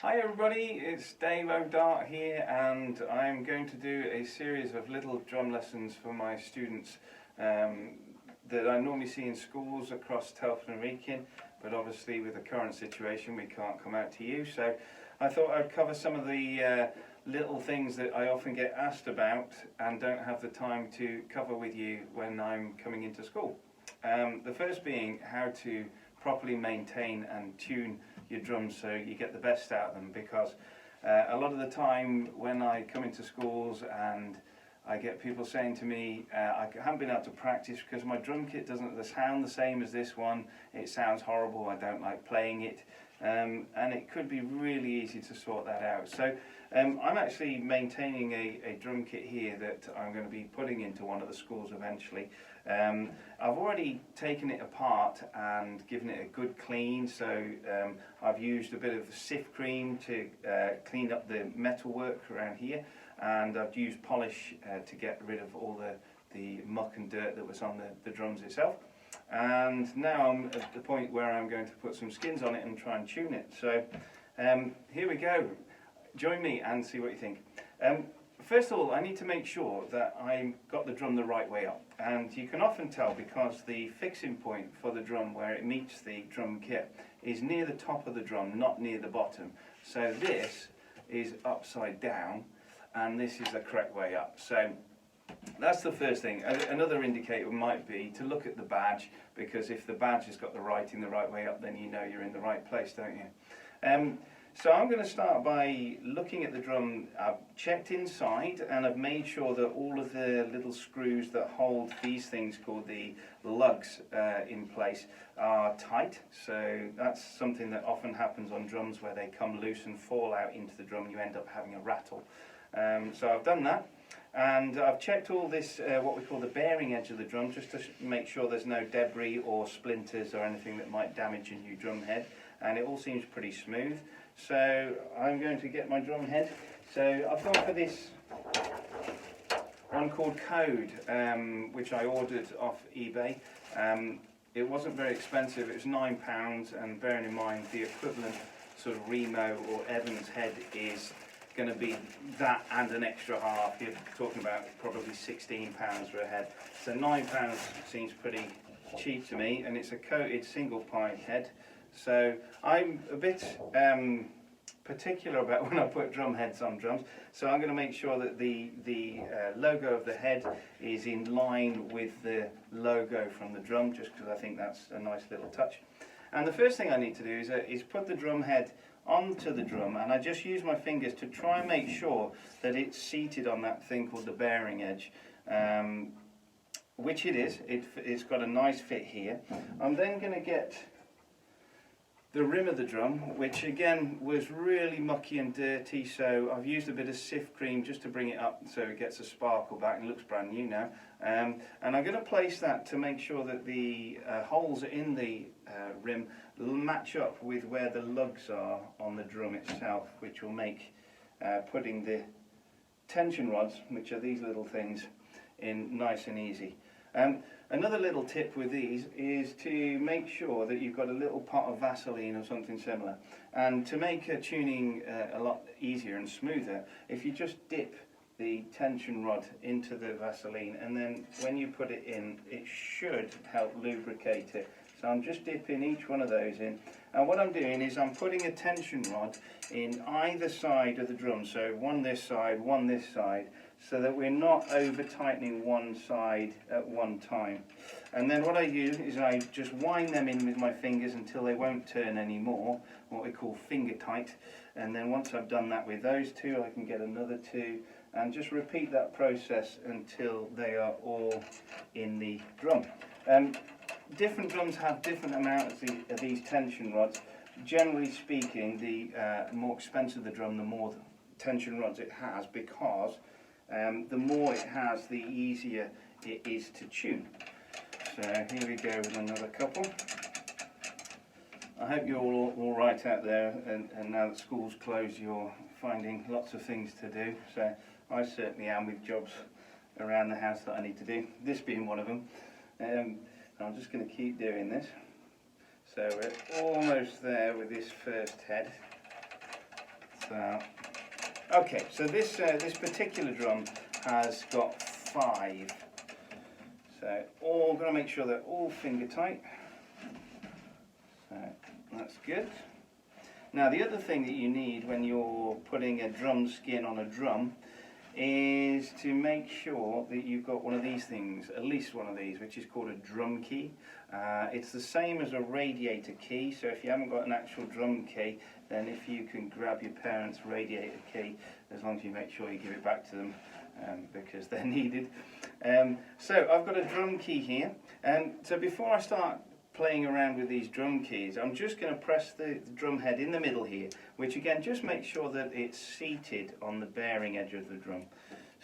Hi everybody, it's Dave O'Dart here, and I'm going to do a series of little drum lessons for my students that I normally see in schools across Telford and Wrekin, but obviously with the current situation we can't come out to you, so I thought I'd cover some of the little things that I often get asked about and don't have the time to cover with you when I'm coming into school. The first being how to properly maintain and tune your drums so you get the best out of them, because a lot of the time when I come into schools and I get people saying to me, I haven't been able to practice because my drum kit doesn't sound the same as this one, it sounds horrible, I don't like playing it, and it could be really easy to sort that out. So I'm actually maintaining a drum kit here that I'm going to be putting into one of the schools eventually. I've already taken it apart and given it a good clean, so I've used a bit of sift cream to clean up the metalwork around here, and I've used polish to get rid of all the muck and dirt that was on the drums itself. And now I'm at the point where I'm going to put some skins on it and try and tune it. So here we go. Join me and see what you think. First of all, I need to make sure that I've got the drum the right way up, and you can often tell because the fixing point for the drum where it meets the drum kit is near the top of the drum, not near the bottom. So this is upside down and this is the correct way up. So that's the first thing. Another indicator might be to look at the badge, because if the badge has got the writing the right way up, then you know you're in the right place, don't you? So I'm going to start by looking at the drum. I've checked inside and I've made sure that all of the little screws that hold these things called the lugs in place are tight. So that's something that often happens on drums where they come loose and fall out into the drum and you end up having a rattle. So I've done that. And I've checked all this, what we call the bearing edge of the drum, just to make sure there's no debris or splinters or anything that might damage a new drum head. And it all seems pretty smooth. So I'm going to get my drum head. So I've gone for this one called Code, which I ordered off eBay. It wasn't very expensive, it was £9, and bearing in mind the equivalent sort of Remo or Evans head is going to be that and an extra half. You're talking about probably £16 for a head. So £9 seems pretty cheap to me, and it's a coated single pine head. So I'm a bit particular about when I put drum heads on drums. So I'm going to make sure that the logo of the head is in line with the logo from the drum, just because I think that's a nice little touch. And the first thing I need to do is put the drum head onto the drum, and I just use my fingers to try and make sure that it's seated on that thing called the bearing edge, which it is. It's got a nice fit here. I'm then going to get the rim of the drum, which again was really mucky and dirty, so I've used a bit of sift cream just to bring it up so it gets a sparkle back and looks brand new now. And I'm going to place that to make sure that the holes in the rim match up with where the lugs are on the drum itself, which will make putting the tension rods, which are these little things, in nice and easy. Another little tip with these is to make sure that you've got a little pot of Vaseline or something similar, and to make tuning a lot easier and smoother, if you just dip the tension rod into the Vaseline, and then when you put it in, it should help lubricate it. So I'm just dipping each one of those in, and what I'm doing is I'm putting a tension rod in either side of the drum, so one this side, so that we're not over tightening one side at one time. And then what I do is I just wind them in with my fingers until they won't turn anymore, what we call finger tight. And then once I've done that with those two, I can get another two, and just repeat that process until they are all in the drum. Different drums have different amounts of these tension rods. Generally speaking, the more expensive the drum, the more tension rods it has, because the more it has, the easier it is to tune. So here we go with another couple. I hope you're all right out there, and now that school's closed, you're finding lots of things to do. So I certainly am, with jobs around the house that I need to do, this being one of them. I'm just going to keep doing this. So we're almost there with this first head. So, okay, so this particular drum has got 5. So all going to make sure they're all finger tight. So that's good. Now the other thing that you need when you're putting a drum skin on a drum is to make sure that you've got one of these things, at least one of these, which is called a drum key. It's the same as a radiator key, so if you haven't got an actual drum key, then if you can grab your parents' radiator key, as long as you make sure you give it back to them, because they're needed. So I've got a drum key here, so before I start playing around with these drum keys, I'm just going to press the drum head in the middle here, which again just make sure that it's seated on the bearing edge of the drum.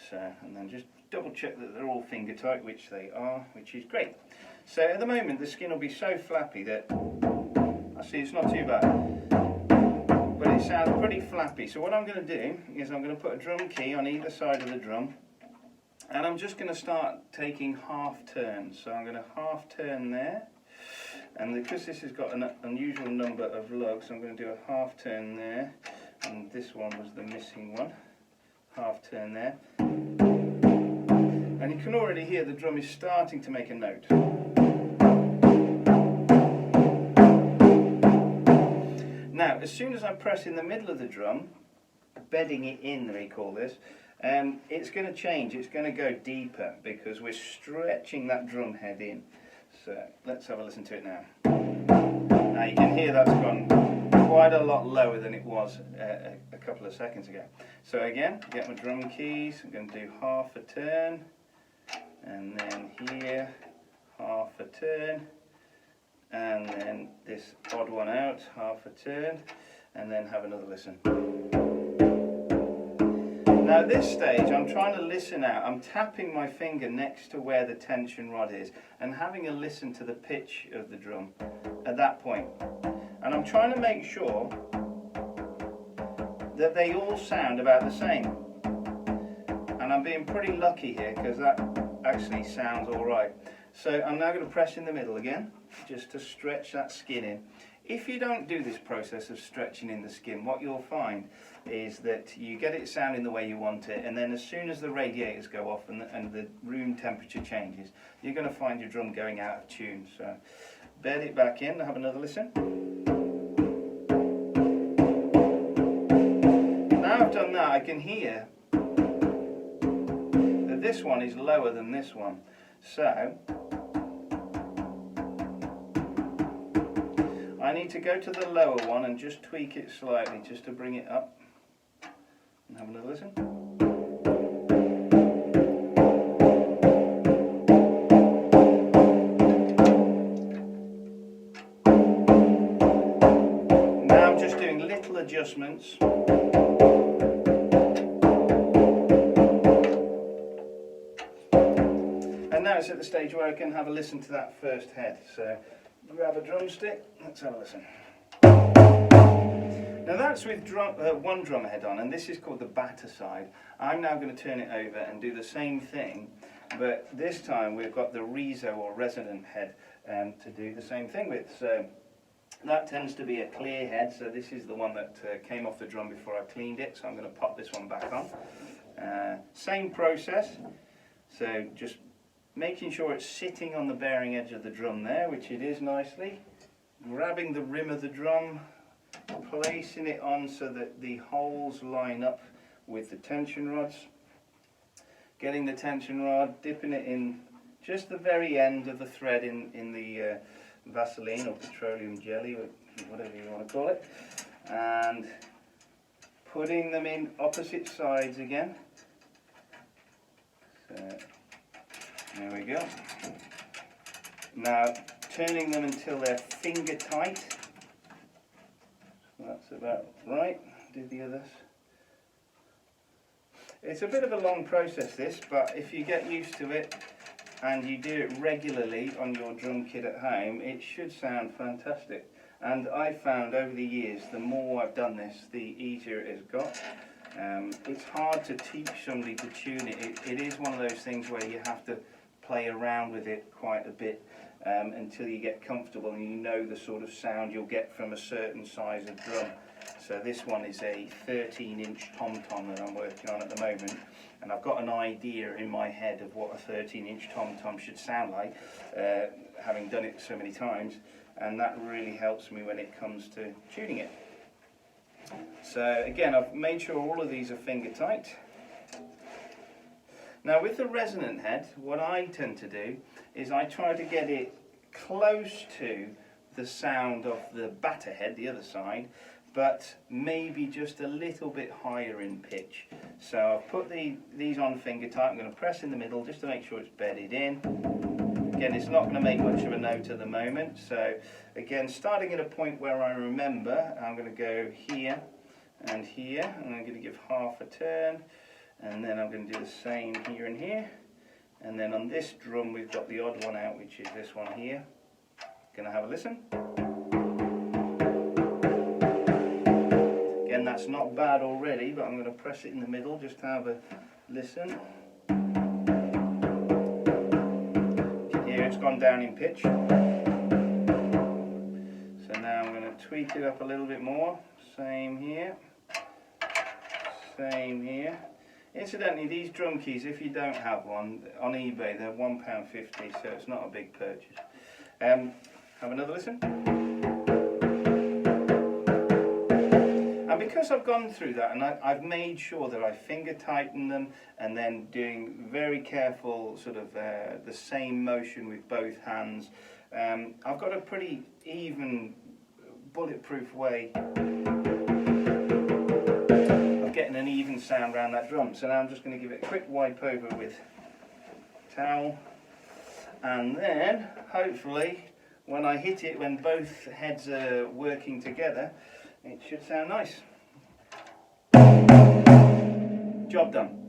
So, and then just double check that they're all finger tight, which they are, which is great. So at the moment the skin will be so flappy that, I see it's not too bad, but it sounds pretty flappy. So what I'm going to do is I'm going to put a drum key on either side of the drum, and I'm just going to start taking half turns. So I'm going to half turn there. And because this has got an unusual number of lugs, I'm going to do a half turn there, and this one was the missing one. Half turn there. And you can already hear the drum is starting to make a note. Now, as soon as I press in the middle of the drum, bedding it in, we call this, it's going to change. It's going to go deeper because we're stretching that drum head in. So let's have a listen to it now. Now you can hear that's gone quite a lot lower than it was a couple of seconds ago. So again, get my drum keys, I'm going to do half a turn, and then here, half a turn, and then this odd one out, half a turn, and then have another listen. Now at this stage I'm trying to listen out. I'm tapping my finger next to where the tension rod is and having a listen to the pitch of the drum at that point. And I'm trying to make sure that they all sound about the same. And I'm being pretty lucky here because that actually sounds alright. So I'm now going to press in the middle again, just to stretch that skin in. If you don't do this process of stretching in the skin, what you'll find is that you get it sounding the way you want it, and then as soon as the radiators go off and the room temperature changes, you're going to find your drum going out of tune. So bed it back in and have another listen. Now I've done that, I can hear that this one is lower than this one. So I need to go to the lower one and just tweak it slightly just to bring it up. And have another listen. Now I'm just doing little adjustments. And now it's at the stage where I can have a listen to that first head. So grab a drumstick, let's have a listen. Now that's with one drum head on, and this is called the batter side. I'm now going to turn it over and do the same thing, but this time we've got the reso or resonant head to do the same thing with. So that tends to be a clear head, so this is the one that came off the drum before I cleaned it, so I'm going to pop this one back on. Same process, so just making sure it's sitting on the bearing edge of the drum there, which it is nicely. Grabbing the rim of the drum, placing it on so that the holes line up with the tension rods. Getting the tension rod, dipping it in just the very end of the thread in the Vaseline or petroleum jelly, or whatever you want to call it, and putting them in opposite sides again. So, there we go. Now turning them until they're finger tight. So that's about right. Do the others. It's a bit of a long process this, but if you get used to it and you do it regularly on your drum kit at home, it should sound fantastic. And I found over the years, the more I've done this, the easier it has got. It's hard to teach somebody to tune it. It is one of those things where you have to play around with it quite a bit until you get comfortable and you know the sort of sound you'll get from a certain size of drum. So this one is a 13-inch tom-tom that I'm working on at the moment, and I've got an idea in my head of what a 13-inch tom-tom should sound like, having done it so many times, and that really helps me when it comes to tuning it. So again, I've made sure all of these are finger tight. Now with the resonant head, what I tend to do is I try to get it close to the sound of the batter head, the other side, but maybe just a little bit higher in pitch. So I've put these on finger tight. I'm going to press in the middle just to make sure it's bedded in. Again, it's not going to make much of a note at the moment. So again, starting at a point where I remember, I'm going to go here and here, and I'm going to give half a turn, and then I'm going to do the same here and here. And then on this drum we've got the odd one out, which is this one here. Going to have a listen. Again, that's not bad already, but I'm going to press it in the middle just to have a listen. Here it's gone down in pitch. So now I'm going to tweak it up a little bit more. Same here. Same here. Incidentally, these drum keys, if you don't have one, on eBay they're £1.50, so it's not a big purchase. Have another listen. And because I've gone through that and I've made sure that I finger tighten them and then doing very careful sort of the same motion with both hands, I've got a pretty even, bulletproof way getting an even sound around that drum. So now I'm just going to give it a quick wipe over with towel, and then hopefully when I hit it, when both heads are working together, it should sound nice. Job done.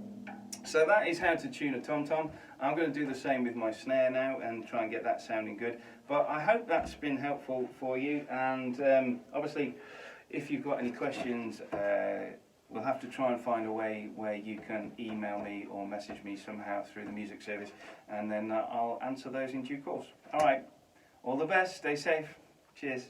So that is how to tune a tom-tom. I'm going to do the same with my snare now and try and get that sounding good. But I hope that's been helpful for you, and obviously if you've got any questions, we'll have to try and find a way where you can email me or message me somehow through the music service, and then I'll answer those in due course. Alright, all the best, stay safe, cheers.